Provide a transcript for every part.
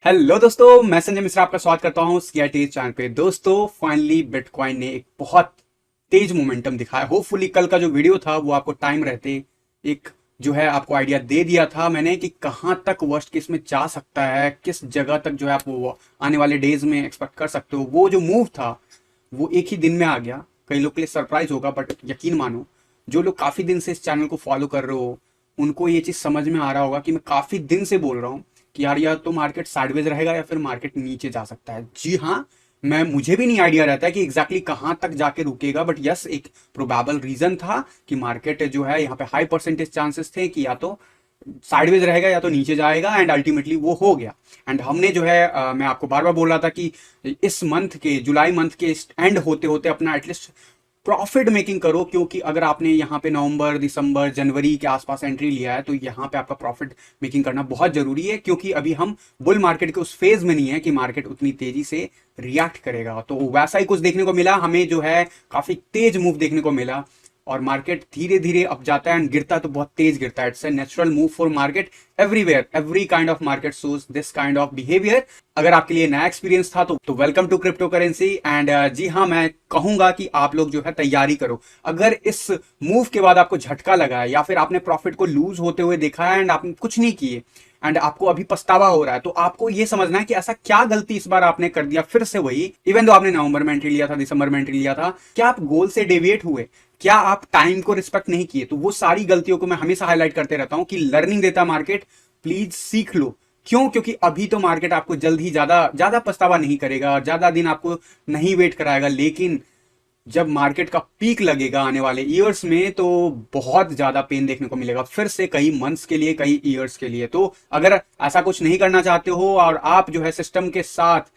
Hello दोस्तों, मैं संजय मिश्रा आपका स्वागत करता हूं सीआईटी चैनल पे। दोस्तों, फाइनली बिटकॉइन ने एक बहुत तेज मोमेंटम दिखाया। होपफुली कल का जो वीडियो था वो आपको टाइम रहते एक जो है आपको आइडिया दे दिया था मैंने कि कहां तक वर्स्ट केस में जा सकता है, किस जगह तक जो है आप वो आने वाले डेज में एक्सपेक्ट कर सकते हो। वो जो मूव था वो एक ही दिन में आ गया। कई लोग के लिए सरप्राइज होगा, बट यकीन मानो, जो लोग काफी दिन से इस चैनल को फॉलो कर रहे हो उनको ये चीज समझ में आ रहा होगा कि मैं काफी दिन से बोल रहा हूँ कि यार या तो मार्केट साइडवेज रहेगा या फिर मार्केट नीचे जा सकता है। जी हाँ, मुझे भी नहीं आइडिया रहता है कि एग्जैक्टली कहां तक जाके रुकेगा, बट यस, एक प्रोबेबल रीजन था कि मार्केट जो है यहाँ पे हाई परसेंटेज चांसेस थे कि या तो साइडवेज रहेगा या तो नीचे जाएगा, एंड अल्टीमेटली वो हो गया। एंड हमने जो है मैं आपको बार बार बोल रहा था कि इस मंथ के जुलाई मंथ के एंड होते होते अपना एटलीस्ट प्रॉफिट मेकिंग करो, क्योंकि अगर आपने यहाँ पे नवंबर दिसंबर जनवरी के आसपास एंट्री लिया है तो यहाँ पे आपका प्रॉफिट मेकिंग करना बहुत जरूरी है, क्योंकि अभी हम बुल मार्केट के उस फेज में नहीं है कि मार्केट उतनी तेजी से रिएक्ट करेगा। तो वैसा ही कुछ देखने को मिला हमें, जो है काफी तेज मूव देखने को मिला और मार्केट धीरे धीरे अप जाता है एंड गिरता तो बहुत तेज गिरता है। It's a natural move for market everywhere. Every kind of market shows this kind of behaviour. अगर आपके लिए नया एक्सपीरियंस था तो welcome to cryptocurrency. And जी हाँ, मैं कहूंगा कि आप लोग जो है तैयारी करो। अगर इस मूव के बाद आपको झटका लगा है या फिर आपने प्रॉफिट को लूज होते हुए देखा है एंड आपने कुछ नहीं किए एंड आपको अभी पछतावा हो रहा है, तो आपको यह समझना है कि ऐसा क्या गलती इस बार आपने कर दिया फिर से वही। इवन दो आपने नवंबर में एंट्री लिया था, दिसंबर में एंट्री लिया था, क्या आप गोल से डेविएट हुए? क्या आप टाइम को रिस्पेक्ट नहीं किए? तो वो सारी गलतियों को मैं हमेशा हाईलाइट करते रहता हूं कि लर्निंग देता मार्केट, प्लीज सीख लो। क्यों? क्योंकि अभी तो मार्केट आपको जल्द ही ज्यादा ज्यादा पछतावा नहीं करेगा, ज्यादा दिन आपको नहीं वेट कराएगा, लेकिन जब मार्केट का पीक लगेगा आने वाले ईयर्स में तो बहुत ज्यादा पेन देखने को मिलेगा, फिर से कई मंथ्स के लिए, कई ईयर्स के लिए। तो अगर ऐसा कुछ नहीं करना चाहते हो और आप जो है सिस्टम के साथ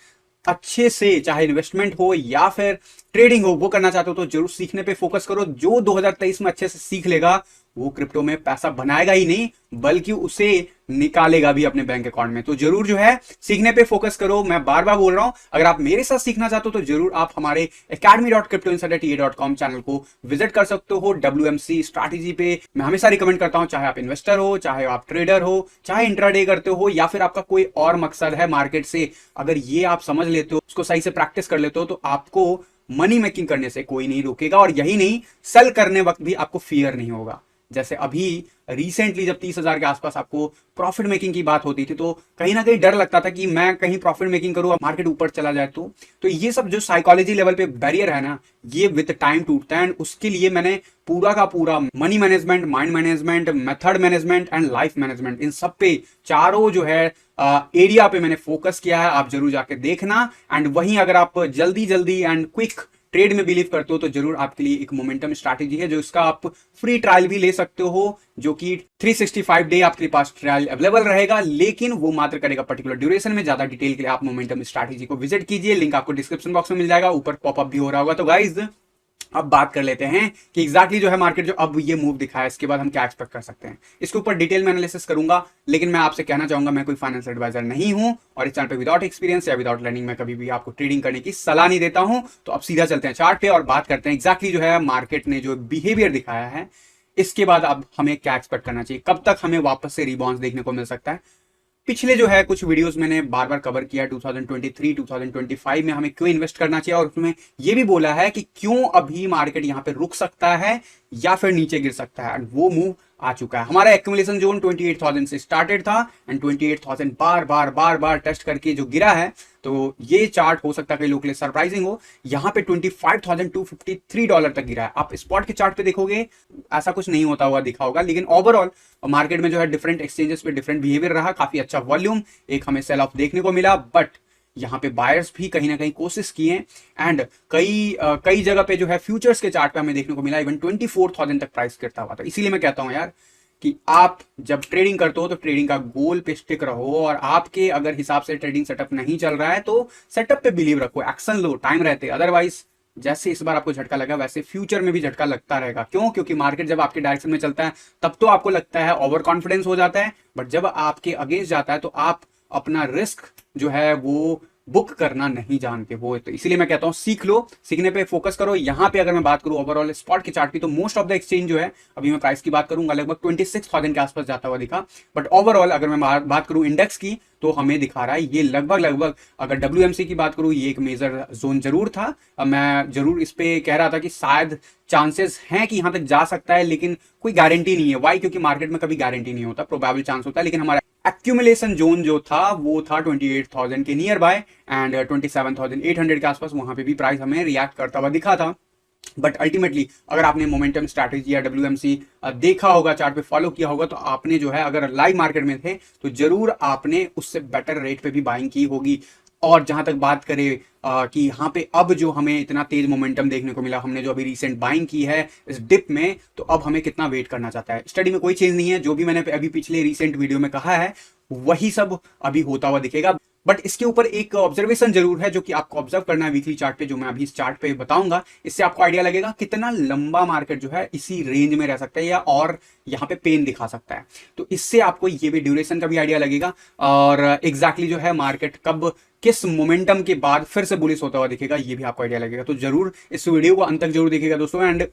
अच्छे से, चाहे इन्वेस्टमेंट हो या फिर ट्रेडिंग हो, वो करना चाहते हो तो जरूर सीखने पे फोकस करो। जो 2023 में अच्छे से सीख लेगा वो क्रिप्टो में पैसा बनाएगा ही नहीं बल्कि उसे निकालेगा भी अपने बैंक अकाउंट में। तो जरूर जो है सीखने पे फोकस करो। मैं बार बार बोल रहा हूं, अगर आप मेरे साथ सीखना चाहते हो तो जरूर आप हमारे academy.cryptoinsider.ca.com चैनल को विजिट कर सकते हो। WMC स्ट्रैटेजी पे मैं हमेशा रिकमेंड करता हूं, चाहे आप इन्वेस्टर हो, चाहे आप ट्रेडर हो, चाहे इंट्राडे करते हो या फिर आपका कोई और मकसद है मार्केट से। अगर ये आप समझ लेते हो, उसको सही से प्रैक्टिस कर लेते हो, तो आपको मनी मेकिंग करने से कोई नहीं रोकेगा। और यही नहीं, सेल करने वक्त भी आपको फियर नहीं होगा। जैसे अभी रिसेंटली जब 30,000 के आसपास आपको प्रॉफिट मेकिंग की बात होती थी तो कहीं ना कहीं डर लगता था कि मैं कहीं प्रॉफिट मेकिंग करूं, मार्केट ऊपर चला जाए तो ये सब जो साइकोलॉजी लेवल पे बैरियर है ना, ये विद टाइम टूटता है। एंड उसके लिए मैंने पूरा का पूरा money management, mind management, method management and life management, इन सब पे चारों जो है एरिया पे मैंने फोकस किया है। आप जरूर जाके देखना। एंड वहीं अगर आप जल्दी जल्दी एंड क्विक ट्रेड में बिलीव करते हो तो जरूर आपके लिए एक मोमेंटम स्ट्रैटेजी है, जो इसका आप फ्री ट्रायल भी ले सकते हो, जो कि 365 डे आपके पास ट्रायल अवेलेबल रहेगा, लेकिन वो मात्र करेगा पर्टिकुलर ड्यूरेशन में। ज्यादा डिटेल के लिए आप मोमेंटम स्ट्रैटेजी को विजिट कीजिए, लिंक आपको डिस्क्रिप्शन बॉक्स में मिल जाएगा, ऊपर पॉपअप भी हो रहा होगा। तो गाइज, अब बात कर लेते हैं कि एग्जैक्टली जो है मार्केट जो अब ये मूव दिखाया इसके बाद हम क्या एक्सपेक्ट कर सकते हैं। इसके ऊपर डिटेल में एनालिसिस करूंगा, लेकिन मैं आपसे कहना चाहूंगा मैं कोई फाइनेंशियल एडवाइजर नहीं हूं और इस चैनल पे विदाउट एक्सपीरियंस या विदाउट लर्निंग मैं कभी भी आपको ट्रेडिंग करने की सलाह नहीं देता हूं। तो अब सीधा चलते हैं चार्ट पे और बात करते हैं एग्जैक्टली जो है मार्केट ने जो बिहेवियर दिखाया है इसके बाद अब हमें क्या एक्सपेक्ट करना चाहिए, कब तक हमें वापस से रिबाउंस देखने को मिल सकता है। पिछले जो है कुछ वीडियोस मैंने बार बार कवर किया 2023 2025 में हमें क्यों इन्वेस्ट करना चाहिए, और उसमें ये भी बोला है कि क्यों अभी मार्केट यहां पे रुक सकता है या फिर नीचे गिर सकता है। वो मूव आ चुका है। हमारा एक्यूमुलेशन जोन 28,000 से स्टार्टेड था and 28,000 bar bar bar bar test करके जो गिरा है, तो ये चार्ट हो सकता है कई लोगों के लिए सरप्राइजिंग हो, यहां पे $25,253 तक गिरा है। आप स्पॉट के चार्ट पे देखोगे ऐसा कुछ नहीं होता हुआ दिखा होगा, लेकिन ओवरऑल मार्केट में जो है डिफरेंट एक्सचेंजेस पे डिफरेंट बिहेवियर रहा, काफी अच्छा वॉल्यूम, एक हमें सेल ऑफ देखने को मिला, बट यहाँ पे बायर्स भी कहीं ना कहीं कोशिश किए एंड कई जगह पे जो है फ्यूचर्स के चार्ट पे हमें देखने को मिला इवन 24,000 तक प्राइस गिरता हुआ था। इसीलिए मैं कहता हूं यार कि आप जब ट्रेडिंग करते हो तो ट्रेडिंग का गोल पे स्टिक रहो, और आपके अगर हिसाब से ट्रेडिंग सेटअप नहीं चल रहा है तो सेटअप पे बिलीव रखो, एक्शन लो टाइम रहते। अदरवाइज जैसे इस बार आपको झटका लगा वैसे फ्यूचर में भी झटका लगता रहेगा। क्यों? क्योंकि मार्केट जब आपके डायरेक्शन में चलता है तब तो आपको लगता है ओवर कॉन्फिडेंस हो जाता है, बट जब आपके अगेंस्ट जाता है तो आप अपना रिस्क जो है वो बुक करना नहीं जानते हो। तो इसीलिए मैं कहता हूं सीख लो, सीखने पे फोकस करो। यहाँ पे अगर मैं बात करूं ओवरऑल स्पॉट के चार्ट की, तो मोस्ट ऑफ द एक्सचेंज जो है, अभी मैं प्राइस की बात करूंगा, लगभग 26,000 के आसपास जाता हुआ दिखा। बट ओवरऑल अगर मैं बात करूं इंडेक्स की, तो हमें दिखा रहा है ये लगभग अगर WMC की बात करूं, ये एक मेजर जोन जरूर था। मैं जरूर इस पे कह रहा था कि शायद चांसेस हैं कि यहां तक जा सकता है, लेकिन कोई गारंटी नहीं है। वाई? क्योंकि मार्केट में कभी गारंटी नहीं होता, प्रोबेबल चांस होता है। लेकिन हमारा एक्यूमुलेशन जोन जो था वो था 28,000 के नियर बाय एंड 27,800 के आसपास, वहां पे भी प्राइस हमें रिएक्ट करता हुआ दिखा था। बट अल्टीमेटली अगर आपने मोमेंटम स्ट्रैटेजी या WMC देखा होगा, चार्ट पे फॉलो किया होगा, तो आपने जो है अगर लाइव मार्केट में थे तो जरूर आपने उससे बेटर रेट पे भी बाइंग की होगी। और जहां तक बात करें कि यहाँ पे अब जो हमें इतना तेज मोमेंटम देखने को मिला, हमने जो अभी रिसेंट बाइंग की है इस डिप में, तो अब हमें कितना वेट करना चाहता है। स्टडी में कोई चेंज नहीं है, जो भी मैंने अभी पिछले रिसेंट वीडियो में कहा है वही सब अभी होता हुआ दिखेगा। बट इसके ऊपर एक ऑब्जर्वेशन जरूर है जो कि आपको ऑब्जर्व करना है वीकली चार्ट पे, जो मैं अभी इस चार्ट पे बताऊंगा। इससे आपको आइडिया लगेगा कितना लंबा मार्केट जो है इसी रेंज में रह सकता है या और यहाँ पे पेन दिखा सकता है। तो इससे आपको ये भी ड्यूरेशन का भी आइडिया लगेगा और एग्जैक्टली जो है मार्केट कब किस मोमेंटम के बाद फिर से बुलिश होता हुआ दिखेगा, ये भी आपको आइडिया लगेगा। तो जरूर इस वीडियो को अंत तक जरूर देखिएगा दोस्तों। एंड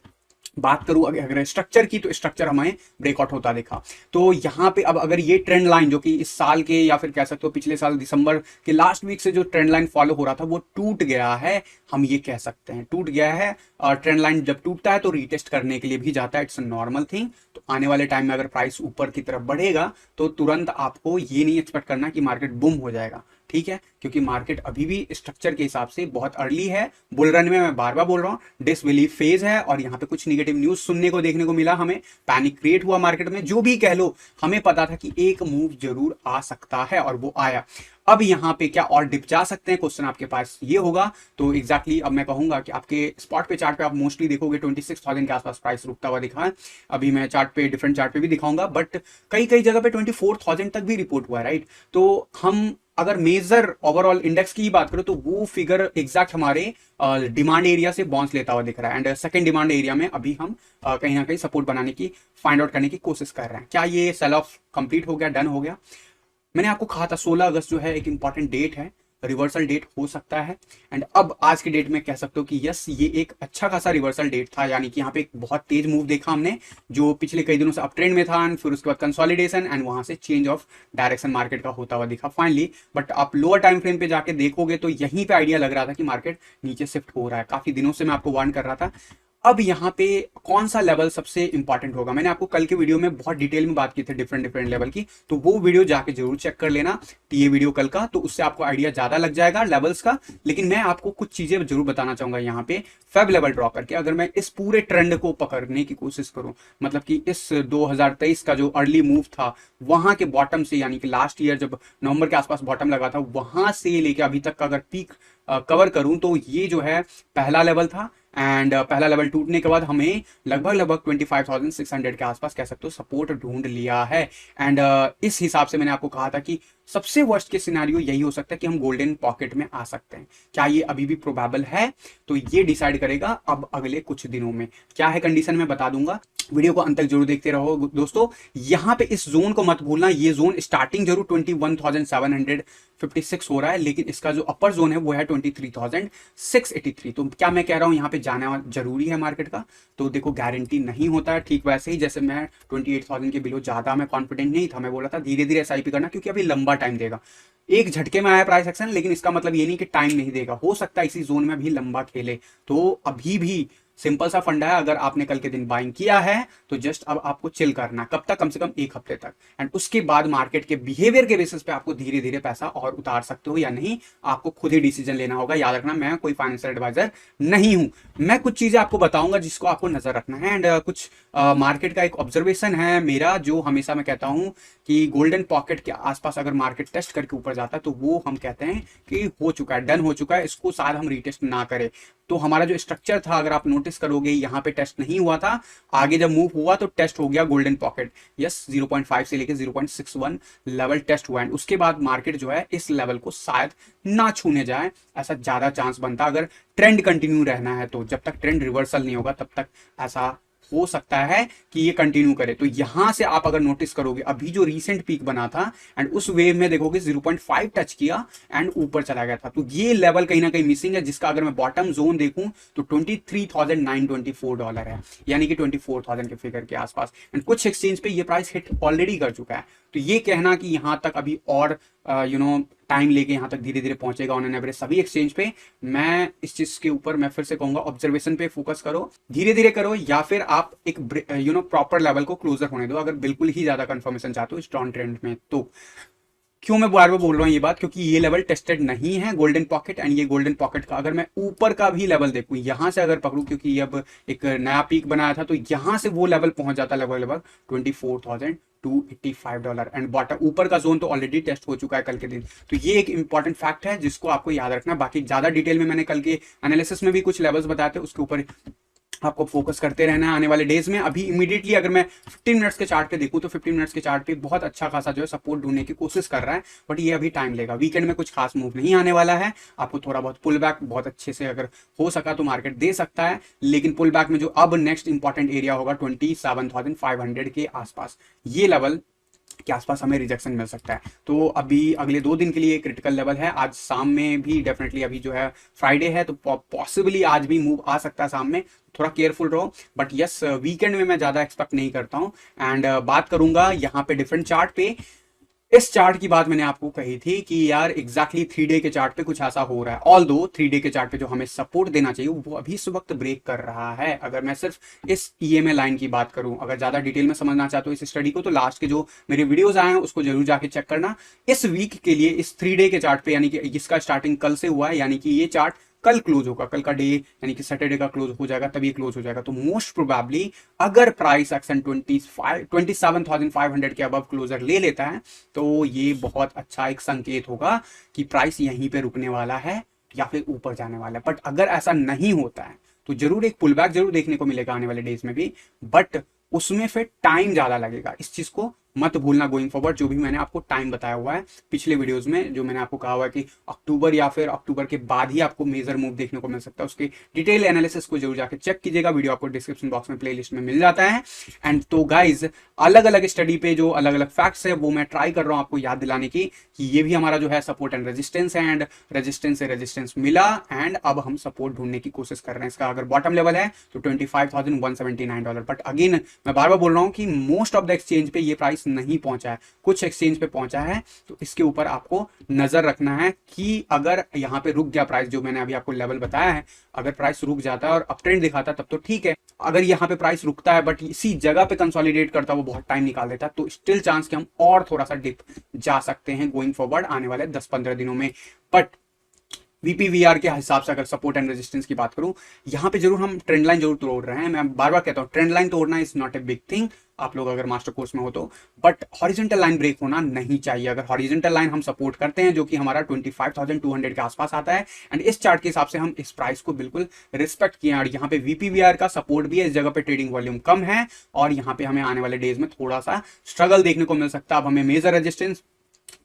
बात करूं अगर स्ट्रक्चर की, तो स्ट्रक्चर हमें ब्रेकआउट होता दिखा। तो यहां पे अब अगर ये ट्रेंड लाइन जो कि इस साल के या फिर कह सकते हो पिछले साल दिसंबर के लास्ट वीक से जो ट्रेंड लाइन फॉलो हो रहा था वो टूट गया है, हम ये कह सकते हैं टूट गया है। और ट्रेंड लाइन जब टूटता है तो रीटेस्ट करने के लिए भी जाता है, इट्स अ नॉर्मल थिंग। तो आने वाले टाइम में अगर प्राइस ऊपर की तरफ बढ़ेगा तो तुरंत आपको ये नहीं एक्सपेक्ट करना कि मार्केट बूम हो जाएगा, ठीक है, क्योंकि मार्केट अभी भी स्ट्रक्चर के हिसाब से बहुत अर्ली है। बुल रन में मैं बार बार बोल रहा हूं, डिसबिलीव फेज है और यहाँ पे कुछ निगेटिव न्यूज सुनने को देखने को मिला, हमें पैनिक क्रिएट हुआ मार्केट में। जो भी कह लो, हमें पता था कि एक मूव जरूर आ सकता है और वो आया। अब यहाँ पे क्या और डिप जा सकते हैं, क्वेश्चन आपके पास ये होगा। तो एग्जैक्टली अब मैं कहूंगा कि आपके स्पॉट पे चार्ट पे आप मोस्टली देखोगे 26,000 के आसपास प्राइस रुकता हुआ दिखा है। अभी मैं चार्ट पे डिफरेंट चार्ट पे भी दिखाऊंगा, बट कई कई जगह पे 24,000 तक भी रिपोर्ट हुआ है, राइट। तो हम अगर मेजर ओवरऑल इंडेक्स की बात करो तो वो फिगर एग्जैक्ट हमारे डिमांड एरिया से बाउंस लेता हुआ दिख रहा है। एंड सेकंड डिमांड एरिया में अभी हम कहीं ना कहीं सपोर्ट बनाने की, फाइंड आउट करने की कोशिश कर रहे हैं। क्या ये सेल ऑफ कंप्लीट हो गया, डन हो गया? मैंने आपको कहा था 16 अगस्त जो है एक इंपॉर्टेंट डेट है, रिवर्सल डेट हो सकता है। एंड अब आज की डेट में कह सकते हो कि यस, ये एक अच्छा खासा रिवर्सल डेट था, यानी कि यहाँ पे एक बहुत तेज मूव देखा हमने जो पिछले कई दिनों से अप ट्रेंड में था, एंड फिर उसके बाद कंसोलिडेशन एंड वहां से चेंज ऑफ डायरेक्शन मार्केट का होता हुआ दिखा फाइनली। बट आप लोअर टाइम फ्रेम पे जाके देखोगे तो यहीं पे आइडिया लग रहा था कि मार्केट नीचे शिफ्ट हो रहा है। काफी दिनों से मैं आपको वार्न कर रहा था। अब यहाँ पे कौन सा लेवल सबसे इंपॉर्टेंट होगा, मैंने आपको कल के वीडियो में बहुत डिटेल में बात की थी डिफरेंट डिफरेंट लेवल की, तो वो वीडियो जाके जरूर चेक कर लेना, ये वीडियो कल का, तो उससे आपको आइडिया ज्यादा लग जाएगा लेवल्स का। लेकिन मैं आपको कुछ चीजें जरूर बताना चाहूंगा यहाँ पे। फेब लेवल ड्रॉ करके अगर मैं इस पूरे ट्रेंड को पकड़ने की कोशिश करूं, मतलब कि इस 2023 का जो अर्ली मूव था वहां के बॉटम से, यानी कि लास्ट ईयर जब नवंबर के आसपास बॉटम लगा था, वहां से लेके अभी तक का अगर पीक कवर करूं, तो ये जो है पहला लेवल था। एंड पहला लेवल टूटने के बाद हमें लगभग 25,600 के आसपास कह सकते हो सपोर्ट ढूंढ लिया है। एंड इस हिसाब से मैंने आपको कहा था कि सबसे वर्स्ट के सिनेरियो यही हो सकता है कि हम गोल्डन पॉकेट में आ सकते हैं। क्या ये अभी भी प्रोबेबल है? तो ये डिसाइड करेगा अब अगले कुछ दिनों में क्या है कंडीशन, मैं बता दूंगा। वीडियो को अंत तक जरूर देखते रहो दोस्तों। यहां पे इस जोन को मत भूलना, ये जोन स्टार्टिंग जरूर 21,756 हो रहा है, लेकिन इसका जो अपर जोन है वो है 23,683। तो क्या मैं कह रहा हूं यहाँ पे जाना जरूरी है मार्केट का? तो देखो, गारंटी नहीं होता है, ठीक वैसे ही जैसे मैं 28,000 के बिलो ज्यादा मैं कॉन्फिडेंट नहीं था, मैं बोला था धीरे धीरे SIP करना, क्योंकि अभी लंबा टाइम देगा। एक झटके में आया प्राइस एक्शन, लेकिन इसका मतलब ये नहीं कि टाइम नहीं देगा, हो सकता है इसी जोन में भी लंबा खेले। तो अभी भी सिंपल सा फंडा है, अगर आपने कल के दिन बाइंग किया है तो जस्ट अब आपको चिल करना, कब तक? कम से कम एक हफ्ते तक। एंड उसके बाद मार्केट के बिहेवियर के बेसिस पे आपको धीरे धीरे पैसा और उतार सकते हो या नहीं, आपको खुद ही डिसीजन लेना होगा। याद रखना, मैं कोई फाइनेंशियल एडवाइजर नहीं हूं, मैं कुछ चीजें आपको बताऊंगा जिसको आपको नजर रखना है। एंड कुछ मार्केट का एक ऑब्जर्वेशन है मेरा, जो हमेशा मैं कहता हूं कि गोल्डन पॉकेट के आसपास अगर मार्केट टेस्ट करके ऊपर जाता है तो वो हम कहते हैं कि हो चुका है, डन हो चुका है, इसको शायद हम रीटेस्ट ना करें। तो हमारा जो स्ट्रक्चर था, अगर आप नोटिस करोगे, यहाँ पे टेस्ट नहीं हुआ था, आगे जब मूव हुआ तो टेस्ट हो गया गोल्डन पॉकेट। यस, 0.5 से लेके 0.61 लेवल टेस्ट हुआ है। उसके बाद मार्केट जो है इस लेवल को शायद ना छूने जाए, ऐसा ज्यादा चांस बनता अगर ट्रेंड कंटिन्यू रहना है। तो जब तक ट्रेंड रिवर्सल नहीं होगा तब तक ऐसा हो सकता है कि ये कंटिन्यू करे। तो यहां से आप अगर नोटिस करोगे अभी जो रीसेंट पीक बना था एंड उस वेव में देखोगे 0.5 टच किया एंड ऊपर चला गया था। तो ये लेवल कहीं ना कहीं मिसिंग है, जिसका अगर मैं बॉटम जोन देखूं तो $23,924 है, यानी कि 24,000 के फिगर के आसपास। एंड कुछ एक्सचेंज पे ये प्राइस हिट ऑलरेडी कर चुका है। तो ये कहना कि यहां तक अभी और टाइम लेके यहां तक धीरे धीरे पहुंचेगा ऑन एन एवरेज सभी एक्सचेंज पे, मैं इस चीज के ऊपर मैं फिर से कहूंगा ऑब्जर्वेशन पे फोकस करो, धीरे धीरे करो, या फिर आप एक प्रॉपर लेवल को क्लोजर होने दो अगर बिल्कुल ही ज्यादा कंफर्मेशन चाहते हो इस डाउन ट्रेंड में। तो क्यों मैं बार बार बोल रहा हूँ ये बात, क्योंकि ये लेवल टेस्टेड नहीं है गोल्डन पॉकेट। एंड ये गोल्डन पॉकेट का अगर मैं ऊपर का भी लेवल देखूं यहां से अगर पकड़ूं, क्योंकि ये अब एक नया पीक बनाया था, तो यहां से वो लेवल पहुंच जाता है लगभग $24,285 एंड बॉटम ऊपर का जोन तो ऑलरेडी टेस्ट हो चुका है कल के दिन। तो ये एक इंपॉर्टेंट फैक्ट है जिसको आपको याद रखना। बाकी ज्यादा डिटेल में मैंने कल के एनालिसिस में भी कुछ लेवल्स बताए थे, उसके ऊपर आपको फोकस करते रहना है आने वाले डेज में। अभी इमीडिएटली अगर मैं 15 मिनट्स के चार्ट पे देखूं तो 15 मिनट्स के चार्ट पे बहुत अच्छा खासा जो है सपोर्ट ढूंढने की कोशिश कर रहा है, बट ये अभी टाइम लेगा। वीकेंड में कुछ खास मूव नहीं आने वाला है, आपको थोड़ा बहुत पुल बैक बहुत अच्छे से अगर हो सका तो मार्केट दे सकता है, लेकिन पुल बैक में जो अब नेक्स्ट इंपॉर्टेंट एरिया होगा 27,500 के आसपास, ये लेवल के आसपास हमें रिजेक्शन मिल सकता है। तो अभी अगले 2 दिन के लिए क्रिटिकल लेवल है। आज शाम में भी डेफिनेटली, अभी जो है फ्राइडे है तो पॉसिबली आज भी मूव आ सकता है शाम में, थोड़ा केयरफुल रहो। बट यस, वीकेंड में मैं ज्यादा एक्सपेक्ट नहीं करता हूं। एंड बात करूंगा यहाँ पे डिफरेंट चार्ट पे। इस चार्ट की बात मैंने आपको कही थी कि यार एग्जैक्टली 3 डे के चार्ट पे कुछ ऐसा हो रहा है। ऑल दो 3 डे के चार्ट पे जो हमें सपोर्ट देना चाहिए वो अभी इस वक्त ब्रेक कर रहा है। अगर मैं सिर्फ इस ईएमए लाइन की बात करूं, अगर ज्यादा डिटेल में समझना चाहते हो इस स्टडी को, तो लास्ट के जो मेरे वीडियोस आए हैं उसको जरूर जाके चेक करना। इस वीक के लिए इस 3 डे के चार्ट पे, यानी कि जिसका स्टार्टिंग कल से हुआ है, यानी कि ये चार्ट कल क्लोज होगा, कल का डे यानी कि सैटरडे का क्लोज हो जाएगा, तभी क्लोज हो जाएगा। तो मोस्ट प्रोबेबली अगर प्राइस एक्शन 27,500 के अबव क्लोजर ले लेता है तो ये बहुत अच्छा एक संकेत होगा कि प्राइस यहीं पे रुकने वाला है या फिर ऊपर जाने वाला है। बट अगर ऐसा नहीं होता है तो जरूर एक पुल बैक जरूर देखने को मिलेगा आने वाले डेज में भी, बट उसमें फिर टाइम ज्यादा लगेगा। इस चीज को मत भूलना गोइंग फॉरवर्ड, जो भी मैंने आपको टाइम बताया हुआ है पिछले वीडियोस में, जो मैंने आपको कहा हुआ है कि अक्टूबर या फिर अक्टूबर के बाद ही आपको मेजर मूव देखने को मिल सकता है। उसके डिटेल एनालिसिस को जरूर जाके चेक कीजिएगा, वीडियो आपको डिस्क्रिप्शन बॉक्स में प्लेलिस्ट में मिल जाता है। एंड तो गाइज, अलग अलग स्टडी पे जो अलग अलग फैक्ट्स है वो मैं ट्राई कर रहा हूं आपको याद दिलाने की कि ये भी हमारा जो है सपोर्ट एंड रेजिस्टेंस है, एंड रेजिस्टेंस से रेजिस्टेंस मिला एंड अब हम सपोर्ट ढूंढने की कोशिश कर रहे हैं। इसका अगर बॉटम लेवल है तो $25,179। बट अगेन मैं बार बार बोल रहा हूं कि मोस्ट ऑफ द एक्सचेंज पे ये प्राइस नहीं पहुंचा है, कुछ एक्सचेंज पे पहुंचा है। तो इसके ऊपर आपको नजर रखना है कि अगर यहां पे रुक गया प्राइस, जो मैंने अभी आपको लेवल बताया है, अगर प्राइस रुक जाता है और अप ट्रेंड दिखाता है तब तो ठीक है। अगर यहां पे प्राइस रुकता है बट इसी जगह पे कंसोलिडेट करता है, वो बहुत टाइम निकाल देता है, तो स्टिल चांस कि हम और थोड़ा सा डिप जा सकते हैं गोइंग फॉरवर्ड आने वाले 10-15 दिनों में। बट वीपीवीआर के हिसाब से अगर सपोर्ट एंड रेजिस्टेंस की बात करूं, यहां पे जरूर हम ट्रेंड लाइन जरूर तोड़ रहे हैं। मैं बार बार कहता हूं ट्रेंड लाइन तोड़ना is not a big thing, आप लोग अगर मास्टर कोर्स में हो तो, बट हॉरिजॉन्टल लाइन ब्रेक होना नहीं चाहिए। अगर हॉरिजॉन्टल लाइन हम सपोर्ट करते हैं जो कि हमारा 25,200 के आसपास आता है, एंड इस चार्ट के हिसाब से हम इस प्राइस को बिल्कुल रिस्पेक्ट किए, और यहाँ पे वीपीवीआर का सपोर्ट भी है, इस जगह पे ट्रेडिंग वॉल्यूम कम है और यहाँ पे हमें आने वाले डेज में थोड़ा सा स्ट्रगल देखने को मिल सकता है। अब हमें मेजर रेजिस्टेंस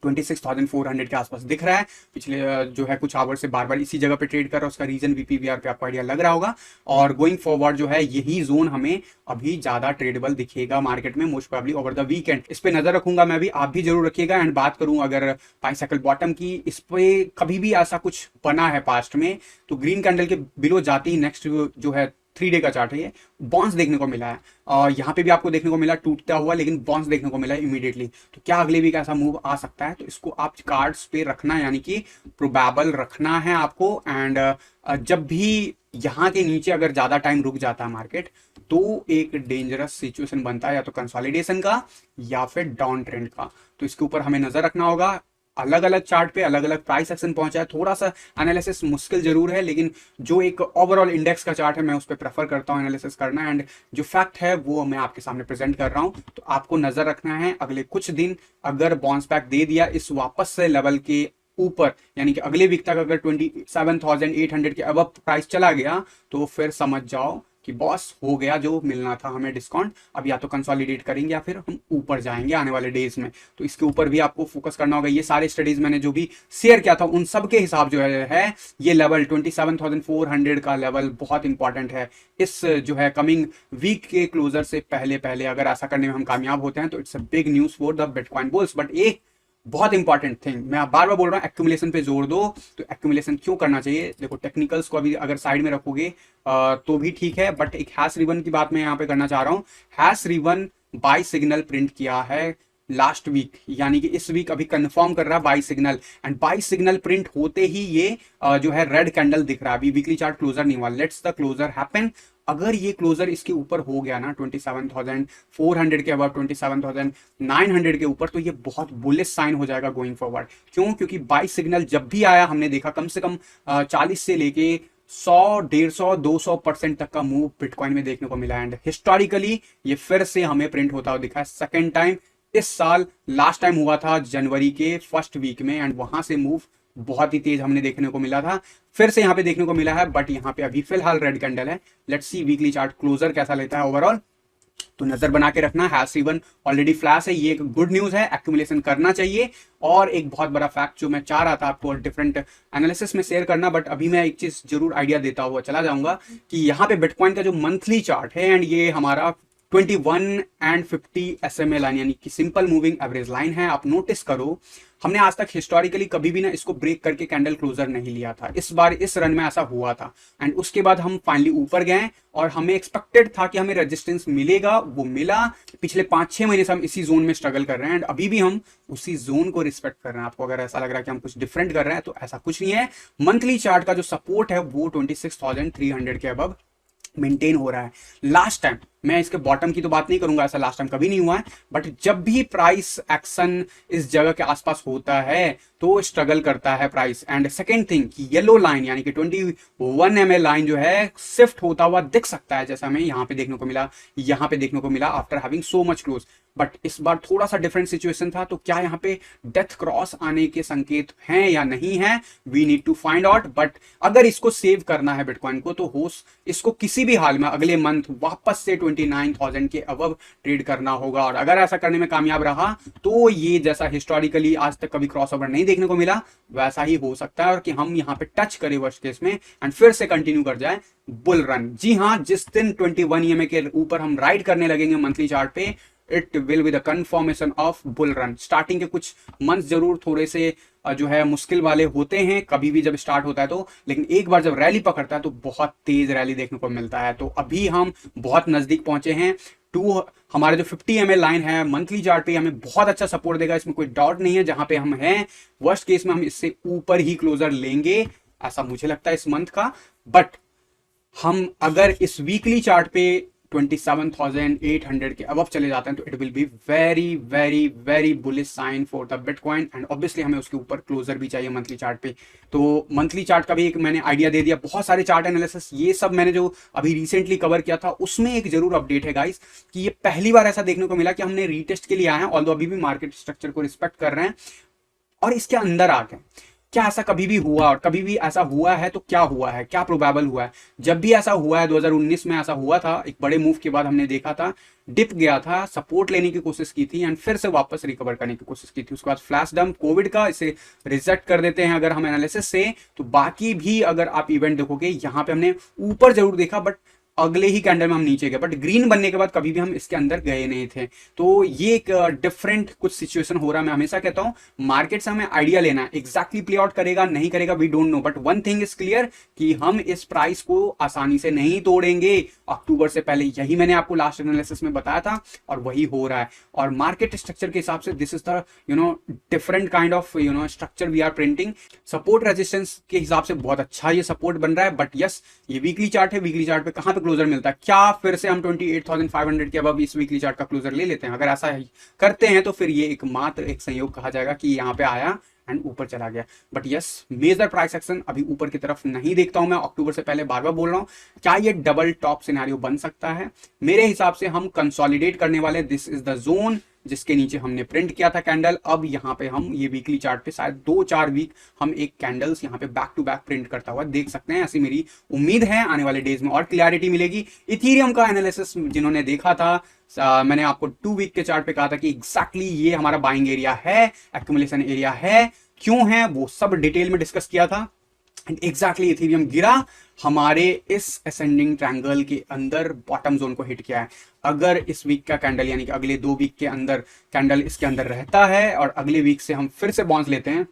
26,400 के आसपास दिख रहा है, पिछले जो है कुछ आवर से बार बार इसी जगह पे ट्रेड कर रहा है। उसका रीजन वीपीवीआर पे आपको आइडिया लग रहा होगा। और गोइंग फॉरवर्ड जो है यही जोन हमें अभी ज्यादा ट्रेडेबल दिखेगा मार्केट में, most probably over the weekend. इस पे नजर रखूंगा मैं भी, आप भी जरूर रखिएगा। एंड बात करूं अगर बाइसाइकिल बॉटम की, इस पे कभी भी ऐसा कुछ बना है पास्ट में तो ग्रीन कैंडल के बिलो जाते ही नेक्स्ट जो है 3 डे का चार्ट है, ये बॉन्स देखने को मिला है और यहाँ पे भी आपको देखने को मिला टूटता हुआ, लेकिन बॉन्स देखने को मिला इमीडिएटली। तो क्या अगले वीक ऐसा मूव आ सकता है? तो इसको आप कार्ड्स पे रखना, यानी कि प्रोबेबल रखना है आपको। एंड जब भी यहाँ के नीचे अगर ज्यादा टाइम रुक जाता है मार्केट, तो एक डेंजरस सिचुएशन बनता है, या तो कंसोलिडेशन का या फिर डाउन ट्रेंड का। तो इसके ऊपर हमें नजर रखना होगा। अलग अलग चार्ट पे अलग अलग प्राइस एक्शन पहुंचा है, थोड़ा सा एनालिसिस मुश्किल जरूर है, लेकिन जो एक ओवरऑल इंडेक्स का चार्ट है मैं उस पर प्रेफर करता हूं एनालिसिस करना। एंड जो फैक्ट है वो मैं आपके सामने प्रेजेंट कर रहा हूं। तो आपको नजर रखना है अगले कुछ दिन, अगर बाउंस बैक दे दिया इस वापस से लेवल के ऊपर, यानी कि अगले वीक तक अगर 27,800 के अब प्राइस चला गया, तो फिर समझ जाओ कि बॉस हो गया जो मिलना था हमें डिस्काउंट, अब या तो कंसोलिडेट करेंगे या फिर हम ऊपर जाएंगे आने वाले डेज में। तो इसके ऊपर भी आपको फोकस करना होगा। ये सारे स्टडीज मैंने जो भी शेयर किया था उन सब के हिसाब जो है ये लेवल 27,400 का लेवल बहुत इंपॉर्टेंट है। इस जो है कमिंग वीक के क्लोजर से पहले पहले अगर ऐसा करने में हम कामयाब होते हैं तो it's a big news for the bitcoin bulls. But एक बहुत इंपॉर्टेंट थिंग, मैं बार बार बोल रहा हूँ, एक्यूमुलेशन पे जोर दो। तो एक्यूमुलेशन क्यों करना चाहिए? देखो टेक्निकल्स को अभी अगर साइड में रखोगे तो भी ठीक है, बट एक हैश रिबन की बात मैं यहाँ पे करना चाह रहा हूँ। Hash ribbon buy signal print किया है लास्ट वीक, यानी कि इस वीक अभी कंफर्म कर रहा है buy signal, and buy signal print होते ही ये जो है रेड कैंडल दिख रहा है। अभी वीकली चार्ट क्लोजर नहीं हुआ, लेट्स द क्लोजर हैपन। अगर ये क्लोजर इसके ऊपर हो गया ना 27,400 के अबाउट 27,900 के ऊपर, तो ये बहुत बुलिश साइन हो जाएगा गोइंग फॉरवर्ड। क्यों? क्योंकि बाय सिग्नल जब भी आया हमने देखा कम से कम 40 से लेके 100, 150, 200% तक का मूव बिटकॉइन में देखने को मिला। एंड हिस्टोरिकली ये फिर से हमें प्रिंट होता हुआ दिखा है सेकेंड टाइम इस साल। लास्ट टाइम हुआ था जनवरी के फर्स्ट वीक में, एंड वहां से मूव बहुत ही तेज हमने देखने को मिला था, फिर से यहाँ पे देखने को मिला है। बट यहाँ पे अभी फिलहाल रेड कैंडल है। Let's see weekly chart closure कैसा लेता है ओवरऑल। तो नजर बना के रखना, हैश रिबन ऑलरेडी फ्लैश है, ये एक गुड न्यूज है, एक्यूमुलेशन करना चाहिए। और एक बहुत बड़ा फैक्ट जो मैं चाह रहा था आपको डिफरेंट एनालिसिस में शेयर करना, बट अभी मैं एक चीज जरूर आइडिया देता हुआ चला जाऊंगा कि यहाँ पे बिटकॉइन का जो मंथली चार्ट है, एंड ये हमारा 21 एंड 50 SMA लाइन यानी कि सिंपल मूविंग एवरेज लाइन है। आप नोटिस करो हमने आज तक हिस्टोरिकली कभी भी ना इसको ब्रेक करके कैंडल क्लोजर नहीं लिया था। इस बार इस रन में ऐसा हुआ था, एंड उसके बाद हम फाइनली ऊपर गए और हमें एक्सपेक्टेड था कि हमें रेजिस्टेंस मिलेगा, वो मिला। पिछले 5-6 महीने से हम इसी जोन में स्ट्रगल कर रहे हैं, एंड अभी भी हम उसी जोन को रिस्पेक्ट कर रहे हैं। आपको अगर ऐसा लग रहा है कि हम कुछ डिफरेंट कर रहे हैं तो ऐसा कुछ नहीं है। मंथली चार्ट का जो सपोर्ट है वो 26,300 के अबव मेंटेन हो रहा है। लास्ट टाइम, मैं इसके बॉटम की तो बात नहीं करूंगा, ऐसा लास्ट टाइम कभी नहीं हुआ है, बट जब भी प्राइस एक्शन इस जगह के आसपास होता है तो स्ट्रगल करता है प्राइस। एंड सेकेंड थिंग कि येलो लाइन यानी कि 21 MA लाइन जो है शिफ्ट होता हुआ दिख सकता है, जैसा हमें यहाँ पे देखने को मिला, यहाँ पे देखने को मिला after having so much close. But इस बार थोड़ा सा डिफरेंट सिचुएशन था, तो क्या यहाँ पे डेथ क्रॉस आने के संकेत हैं या नहीं है, we need to find out. But अगर इसको सेव करना है बिटकॉइन को, तो हो इसको किसी भी हाल में अगले मंथ वापस से 29,000 के अबव ट्रेड करना होगा। और अगर ऐसा करने में कामयाब रहा तो ये जैसा हिस्टोरिकली आज तक कभी क्रॉस ओवर नहीं देखने को मिला वैसा ही हो सकता है, और कि हम यहाँ पे टच करें वर्स्ट केस में एंड फिर से कंटिन्यू कर जाए बुल रन। जी हाँ, जिस दिन 21 EMA के ऊपर हम राइड करने लगेंगे मंथली चार्ट पे, it will be the confirmation of bull run. Starting के कुछ मंथ जरूर थोड़े से जो है मुश्किल वाले होते हैं कभी भी जब स्टार्ट होता है तो, लेकिन एक बार जब रैली पकड़ता है तो बहुत तेज रैली देखने को मिलता है। तो अभी हम बहुत नजदीक पहुंचे हैं टू हमारे जो 50 MA लाइन है मंथली चार्ट पे, हमें बहुत अच्छा सपोर्ट देगा, इसमें कोई डाउट नहीं है। जहां पे हम हैं वर्स्ट केस में हम इससे ऊपर ही क्लोजर लेंगे, ऐसा मुझे लगता है इस मंथ का। बट हम अगर इस वीकली चार्ट पे 27,800 के अबव चले जाते हैं तो it will be very very very bullish sign for the bitcoin, and obviously हमें उसके ऊपर क्लोजर भी चाहिए मंथली चार्ट पे। तो मंथली चार्ट का भी एक मैंने आइडिया दे दिया, बहुत सारे चार्ट एनालिसिस ये सब मैंने जो अभी रिसेंटली कवर किया था उसमें एक जरूर अपडेट है गाइस कि ये पहली बार ऐसा देखने को मिला कि हमने रीटेस्ट के लिए आए हैं, ऑल्दो अभी भी मार्केट स्ट्रक्चर को रिस्पेक्ट कर रहे हैं और इसके अंदर आ गए। क्या ऐसा कभी भी हुआ, और कभी भी ऐसा हुआ है तो क्या हुआ है, क्या प्रोबेबल हुआ है? जब भी ऐसा हुआ है 2019 में ऐसा हुआ था, एक बड़े मूव के बाद हमने देखा था डिप गया था, सपोर्ट लेने की कोशिश की थी एंड फिर से वापस रिकवर करने की कोशिश की थी। उसके बाद फ्लैश डंप कोविड का, इसे रिजेक्ट कर देते हैं अगर हम एनालिसिस से। तो बाकी भी अगर आप इवेंट देखोगे यहाँ पे हमने ऊपर जरूर देखा बट अगले ही कैंडल में हम नीचे गए, बट ग्रीन बनने के बाद कभी भी हम इसके अंदर गए नहीं थे। तो ये एक डिफरेंट कुछ सिचुएशन हो रहा है। मैं हमेशा कहता हूं मार्केट से हमें आइडिया लेना है, एग्जैक्टली प्ले आउट करेगा नहीं करेगा we don't know, but one thing is clear कि हम इस प्राइस को आसानी से नहीं तोड़ेंगे अक्टूबर से पहले। यही मैंने आपको लास्ट एनालिसिस में बताया था और वही हो रहा है। और मार्केट स्ट्रक्चर के हिसाब से this is the different kind of structure we are printing. Support resistance के हिसाब से बहुत अच्छा ये सपोर्ट बन रहा है, बट यस ये वीकली चार्ट है, वीकली चार्ट पे कहां पे क्लोजर मिलता है? क्या फिर से हम 28,500 के अबव इस वीकली चार्ट का क्लोजर ले लेते हैं? अगर ऐसा करते हैं तो फिर ये एकमात्र एक संयोग कहा जाएगा कि यहाँ पे आया एंड ऊपर चला गया। But yes major price action अभी ऊपर की तरफ नहीं देखता हूं मैं, अक्टूबर से पहले बार बार बोल रहा हूं। क्या ये डबल टॉप सिनेरियो बन सकता है? मेरे हिसाब से हम कंसोलिडेट करने वाले, दिस इज द जोन जिसके नीचे हमने प्रिंट किया था कैंडल। अब यहाँ पे हम ये वीकली चार्ट पे शायद 2-4 वीक हम एक कैंडल्स यहाँ पे बैक टू बैक प्रिंट करता हुआ देख सकते हैं। ऐसी मेरी उम्मीद है आने वाले डेज में और क्लियरिटी मिलेगी। इथीरियम का एनालिसिस जिन्होंने देखा था, मैंने आपको 2 वीक के चार्ट पे कहा था कि एग्जैक्टली ये हमारा बाइंग एरिया है, एक्यूमुलेशन एरिया है, क्यों है वो सब डिटेल में डिस्कस किया था। एंड एग्जैक्टली इथेरियम गिरा हमारे इस असेंडिंग ट्रायंगल के अंदर बॉटम जोन को हिट किया है। अगर इस वीक का कैंडल यानी कि अगले 2 वीक के अंदर कैंडल इसके अंदर रहता है और अगले वीक से हम फिर से बाउंस लेते हैं,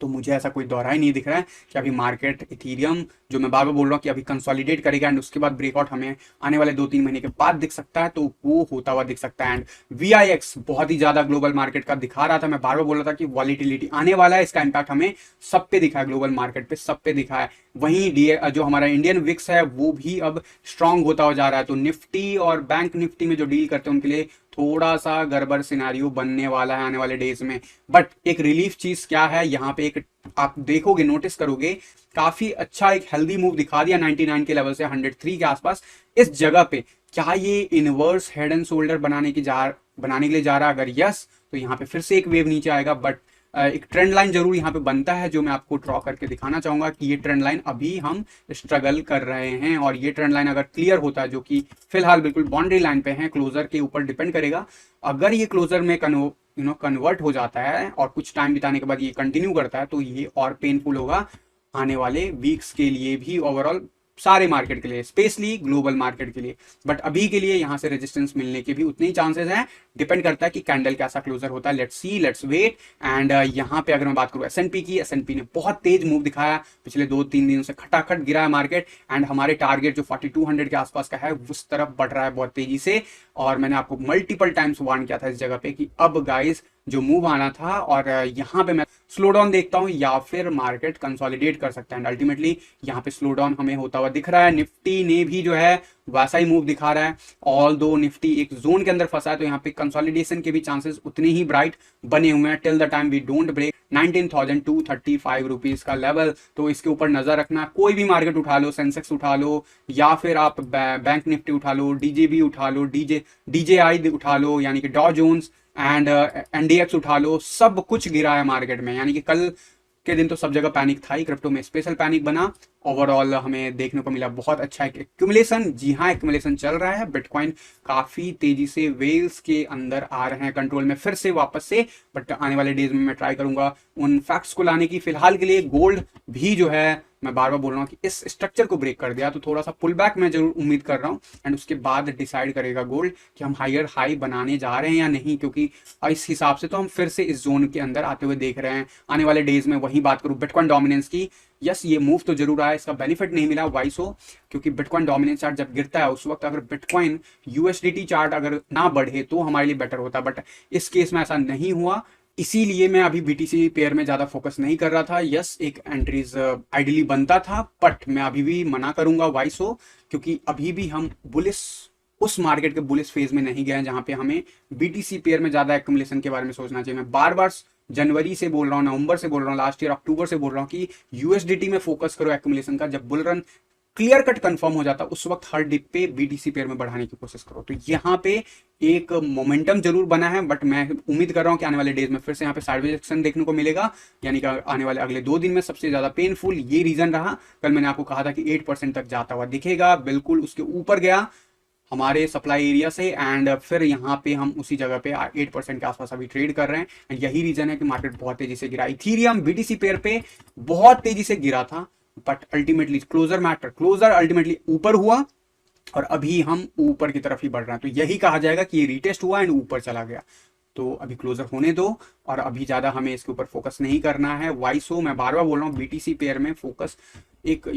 तो मुझे ऐसा कोई दौरा ही नहीं दिख रहा है कि अभी मार्केट इथीरियम, जो मैं बार बार बोल रहा हूँ कि अभी कंसोलिडेट करेगा एंड उसके बाद ब्रेकआउट हमें आने वाले 2-3 महीने के बाद दिख सकता है, तो वो होता हुआ दिख सकता है। एंड VIX बहुत ही ज्यादा ग्लोबल मार्केट का दिखा रहा था, मैं बार बार बोल रहा था कि वॉलिटिलिटी आने वाला है, इसका इंपैक्ट हमें सब पे दिखा है, ग्लोबल मार्केट पे सब पे दिखा है। वहीं जो हमारा इंडियन विक्स है वो भी अब स्ट्रांग होता हुआ जा रहा है। तो निफ्टी और बैंक निफ्टी में जो डील करते हैं उनके लिए थोड़ा सा गड़बड़ सिनारियो बनने वाला है आने वाले डेज में। बट एक रिलीफ चीज क्या है, यहाँ पे एक आप देखोगे, नोटिस करोगे, काफी अच्छा एक हेल्दी मूव दिखा दिया 99 के लेवल से 103 के आसपास इस जगह पे। क्या ये इनवर्स हेड एंड शोल्डर बनाने के लिए जा रहा है? अगर यस, तो यहाँ पे फिर से एक वेव नीचे आएगा। बट एक ट्रेंड लाइन जरूर यहाँ पे बनता है, जो मैं आपको ड्रॉ करके दिखाना चाहूंगा कि ये ट्रेंड लाइन अभी हम स्ट्रगल कर रहे हैं। और ये ट्रेंड लाइन अगर क्लियर होता है, जो कि फिलहाल बिल्कुल बाउंड्री लाइन पे है, क्लोजर के ऊपर डिपेंड करेगा। अगर ये क्लोजर में कन्वर्ट हो जाता है और कुछ टाइम बिताने के बाद ये कंटिन्यू करता है, तो ये और पेनफुल होगा आने वाले वीक्स के लिए भी, ओवरऑल सारे मार्केट के लिए, स्पेशली ग्लोबल मार्केट के लिए। बट अभी के लिए यहाँ से रेजिस्टेंस मिलने के भी उतने ही चांसेस हैं, डिपेंड करता है कि कैंडल कैसा क्लोजर होता है। Let's see, let's wait. And यहाँ पे अगर मैं बात करूँ S&P की, S&P ने बहुत तेज मूव दिखाया, पिछले 2-3 दिनों से खटाखट गिरा है मार्केट। एंड हमारे टारगेट जो 4200 के आसपास का है उस तरफ बढ़ रहा है बहुत तेजी से। और मैंने आपको मल्टीपल टाइम्स वार्न किया था इस जगह पे कि अब गाइस जो मूव आना था, और यहाँ पे मैं स्लो डाउन देखता हूँ या फिर मार्केट कंसोलिडेट कर सकता है। अल्टीमेटली यहाँ पे स्लो डाउन हमें होता हुआ दिख रहा है। निफ्टी ने भी जो है वैसा ही मूव दिखा रहा है, ऑल दो निफ्टी एक जोन के अंदर फंसा है, तो यहाँ पे कंसोलिडेशन के भी चांसेस उतने ही ब्राइट बने हुए हैं till the time we don't break 19,235 rupees का लेवल। तो इसके ऊपर नजर रखना। कोई भी मार्केट उठा लो, सेंसेक्स उठा लो या फिर आप बैंक निफ्टी उठा लो, DJB उठा लो, DJI उठा लो यानी कि डॉ जोन्स, एंड NDX उठा लो, सब कुछ गिरा है मार्केट में। यानी कि कल के दिन तो सब जगह पैनिक था ही, क्रिप्टो में स्पेशल पैनिक बना। ओवरऑल हमें देखने को मिला बहुत अच्छा एक एक्यूमुलेशन। जी हाँ, एक्यूमुलेशन चल रहा है। बिटकॉइन काफी तेजी से वेल्स के अंदर आ रहे हैं, कंट्रोल में फिर से वापस से। बट आने वाले डेज में मैं ट्राई करूंगा उन फैक्ट्स को लाने की। फिलहाल के लिए गोल्ड भी जो है, मैं बार बार बोल रहा हूँ कि इस स्ट्रक्चर को ब्रेक कर दिया तो थोड़ा सा पुल बैक मैं जरूर उम्मीद कर रहा हूँ। एंड उसके बाद डिसाइड करेगा गोल्ड कि हम हायर हाई बनाने जा रहे हैं या नहीं, क्योंकि इस हिसाब से तो हम फिर से इस जोन के अंदर आते हुए देख रहे हैं आने वाले डेज में। वही बात करूँ बिटकॉइन डोमिनेंस की, यस ये मूव तो जरूर आया, इसका बेनिफिट नहीं मिला। वाई सो? क्योंकि बिटकॉइन डोमिनेंस चार्ट जब गिरता है उस वक्त अगर बिटकॉइन USDT चार्ट अगर ना बढ़े तो हमारे लिए बेटर होता, बट इस केस में ऐसा नहीं हुआ। इसीलिए मैं अभी BTC पेयर में ज्यादा फोकस नहीं कर रहा था। यस, एक एंट्रीज आइडियली बनता था, बट मैं अभी भी मना करूंगा। वाई सो? क्योंकि अभी भी हम बुलिस, उस मार्केट के बुलिस फेज में नहीं गए हैं जहां पे हमें BTC पेयर में ज्यादा एक्यूमुलेशन के बारे में सोचना चाहिए। मैं बार बार जनवरी से बोल रहा हूँ, नवंबर से बोल रहा हूँ, लास्ट ईयर अक्टूबर से बोल रहा हूँ कि USDT में फोकस करो एक्यूमुलेशन का। जब bull run clear cut confirm हो जाता उस वक्त हर डिप पे BTC पेयर में बढ़ाने की कोशिश करो। तो यहाँ पे एक मोमेंटम जरूर बना है, बट मैं उम्मीद कर रहा हूँ कि आने वाले डेज में फिर से यहाँ पे साइडवेज एक्शन देखने को मिलेगा। यानी कि आने वाले अगले 2 दिन में सबसे ज्यादा पेनफुल ये रीजन रहा। कल मैंने आपको कहा था कि 8% तक जाता हुआ दिखेगा, बिल्कुल उसके ऊपर गया हमारे सप्लाई एरिया से। एंड फिर यहाँ पे हम उसी जगह पे 8% के आसपास अभी ट्रेड कर रहे हैं। एंड यही रीजन है कि मार्केट बहुत तेजी से गिरा। इथीरियम BTC पेयर पे बहुत तेजी से गिरा था, but ultimately closure matter, closure ultimately ऊपर हुआ और अभी हम ऊपर की तरफ ही बढ़ रहे हैं। तो यही कहा जाएगा कि ये रीटेस्ट हुआ एंड ऊपर चला गया। तो अभी क्लोजर होने दो और अभी ज्यादा हमें इसके ऊपर फोकस नहीं करना है। वाई सो? मैं बार बार बोल रहा हूँ BTC पेयर में फोकस एक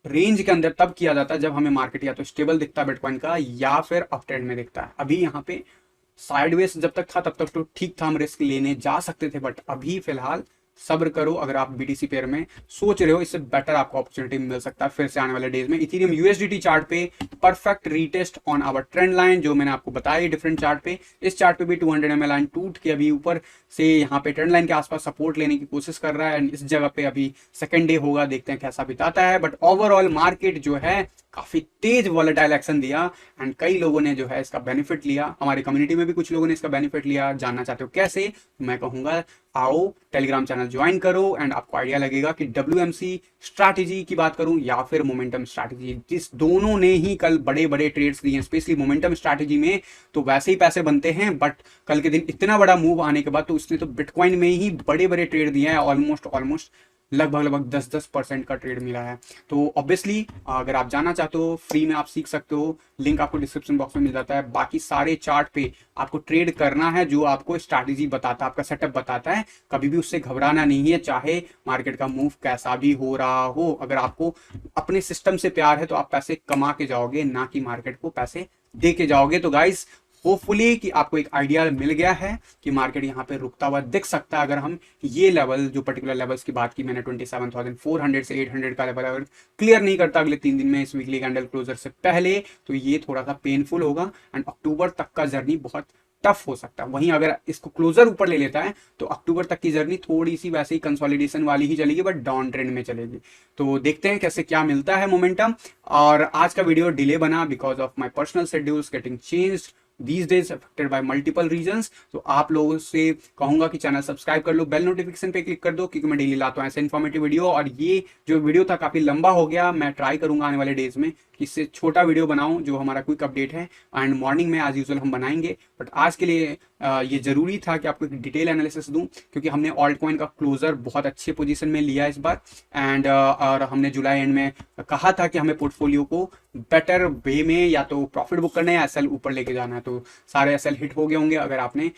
रेंज के अंदर तब किया जाता है जब हमें मार्केट या तो स्टेबल दिखता है बिटकॉइन का या फिर अप ट्रेंड में दिखता है। अभी यहाँ पे साइडवेज जब तक था तब तक तो ठीक था, हम रिस्क लेने जा सकते थे, बट अभी फिलहाल सब्र करो। अगर आप BTC पेयर में सोच रहे हो, इससे बेटर आपको अपॉर्चुनिटी मिल सकता है फिर से आने वाले डेज में। इथेरियम USDT चार्ट पे perfect retest on our trend line, जो मैंने आपको बताया डिफरेंट चार्ट पे। इस चार्ट पे भी 200 MA लाइन टूट के अभी ऊपर से यहाँ पे ट्रेंड लाइन के आसपास सपोर्ट लेने की कोशिश कर रहा है। एंड इस जगह पे अभी सेकेंड डे होगा, देखते हैं कैसा बिताता है। बट ओवरऑल मार्केट जो है काफी तेज वॉलेटाइल एक्शन दिया एंड कई लोगों ने जो है इसका बेनिफिट लिया। हमारी कम्युनिटी में भी कुछ लोगों ने इसका बेनिफिट लिया। जानना चाहते हो कैसे? मैं कहूंगा आओ टेलीग्राम चैनल ज्वाइन करो एंड आपको आइडिया लगेगा कि WMC स्ट्रैटेजी की बात करूं या फिर मोमेंटम स्ट्रैटेजी, जिस दोनों ने ही कल बड़े बड़े ट्रेड्स दिए हैं, स्पेशली मोमेंटम स्ट्रैटेजी में तो वैसे ही पैसे बनते हैं, बट कल के दिन इतना बड़ा मूव आने के बाद तो उसने तो बिटकॉइन में ही बड़े बड़े ट्रेड दिए हैं। ऑलमोस्ट लगभग 10% का ट्रेड मिला है। तो ऑब्वियसली अगर आप जानना चाहते हो फ्री में आप सीख सकते हो, लिंक आपको डिस्क्रिप्शन बॉक्स में मिल जाता है। बाकी सारे चार्ट पे आपको ट्रेड करना है जो आपको स्ट्रैटेजी बताता है, आपका सेटअप बताता है। कभी भी उससे घबराना नहीं है, चाहे मार्केट का मूव कैसा भी हो रहा हो। अगर आपको अपने सिस्टम से प्यार है तो आप पैसे कमा के जाओगे, ना कि मार्केट को पैसे दे के जाओगे। तो गाइस होपफुली कि आपको एक आइडिया मिल गया है कि मार्केट यहाँ पे रुकता हुआ दिख सकता है। अगर हम ये लेवल, जो पर्टिकुलर लेवल्स की बात की मैंने 27,400 से 800 का लेवल अगर क्लियर नहीं करता अगले 3 दिन में इस वीकली कैंडल क्लोजर से पहले, तो ये थोड़ा सा पेनफुल होगा एंड अक्टूबर तक का जर्नी बहुत टफ हो सकता है। वहीं अगर इसको क्लोजर ऊपर ले लेता है तो अक्टूबर तक की जर्नी थोड़ी सी वैसे ही कंसोलिडेशन वाली ही चलेगी, बट डाउन ट्रेंड में चलेगी। तो देखते हैं कैसे क्या मिलता है मोमेंटम। और आज का वीडियो डिले बना because of my personal schedules getting changed these days affected by multiple reasons। तो आप लोगों से कहूंगा कि चैनल सब्सक्राइब कर लो, बेल नोटिफिकेशन पे क्लिक कर दो, क्योंकि मैं डेली लाता हूँ ऐसे इन्फॉर्मेटिव वीडियो। और ये जो वीडियो था काफी लंबा हो गया, मैं ट्राई करूंगा आने वाले डेज में कि इससे छोटा वीडियो बनाऊं जो हमारा क्विक अपडेट है एंड मॉर्निंग में एज यूजुअल हम बनाएंगे। बट आज के लिए ये जरूरी था कि आपको एक डिटेल एनालिसिस दूं, क्योंकि हमने ऑल्ट कॉइन का क्लोजर बहुत अच्छे पोजीशन में लिया इस बार एंड और हमने जुलाई एंड में कहा था कि हमें पोर्टफोलियो को बेटर वे में या तो प्रॉफिट बुक करना है या एसएल ऊपर लेके जाना है। तो सारे एसएल हिट हो गए होंगे अगर आपने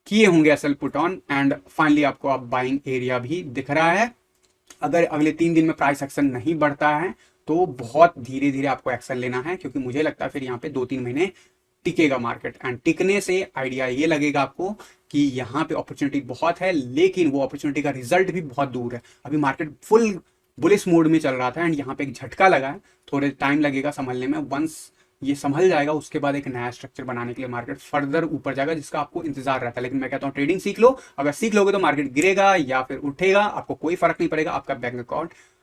किए होंगे SL put on and finally आपको आप बाइंग एरिया भी दिख रहा है। अगर अगले 3 दिन में प्राइस एक्शन नहीं बढ़ता है तो बहुत धीरे धीरे आपको एक्शन लेना है, क्योंकि मुझे लगता है फिर यहाँ पे 2-3 महीने टिकेगा मार्केट एंड टिकने से आइडिया ये लगेगा आपको कि यहाँ पे अपॉर्चुनिटी बहुत है, लेकिन वो अपॉर्चुनिटी का रिजल्ट भी बहुत दूर है। अभी मार्केट फुल बुलिश मोड में चल रहा था एंड यहाँ पे एक झटका लगा है, थोड़े टाइम लगेगा संभलने में। वंस ये संभल जाएगा उसके बाद एक नया स्ट्रक्चर बनाने के लिए मार्केट फर्दर ऊपर जाएगा, जिसका आपको इंतजार रहता है। लेकिन मैं कहता हूँ ट्रेडिंग सीख लो, अगर सीख लोगे तो मार्केट गिरेगा या फिर उठेगा, आपको कोई फर्क नहीं पड़ेगा।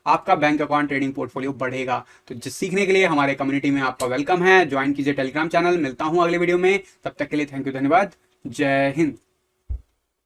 आपका बैंक अकाउंट ट्रेडिंग पोर्टफोलियो बढ़ेगा। तो जिस सीखने के लिए हमारे कम्युनिटी में आपका वेलकम है, ज्वाइन कीजिए टेलीग्राम चैनल। मिलता हूं अगले वीडियो में, तब तक के लिए थैंक यू, धन्यवाद, जय हिंद।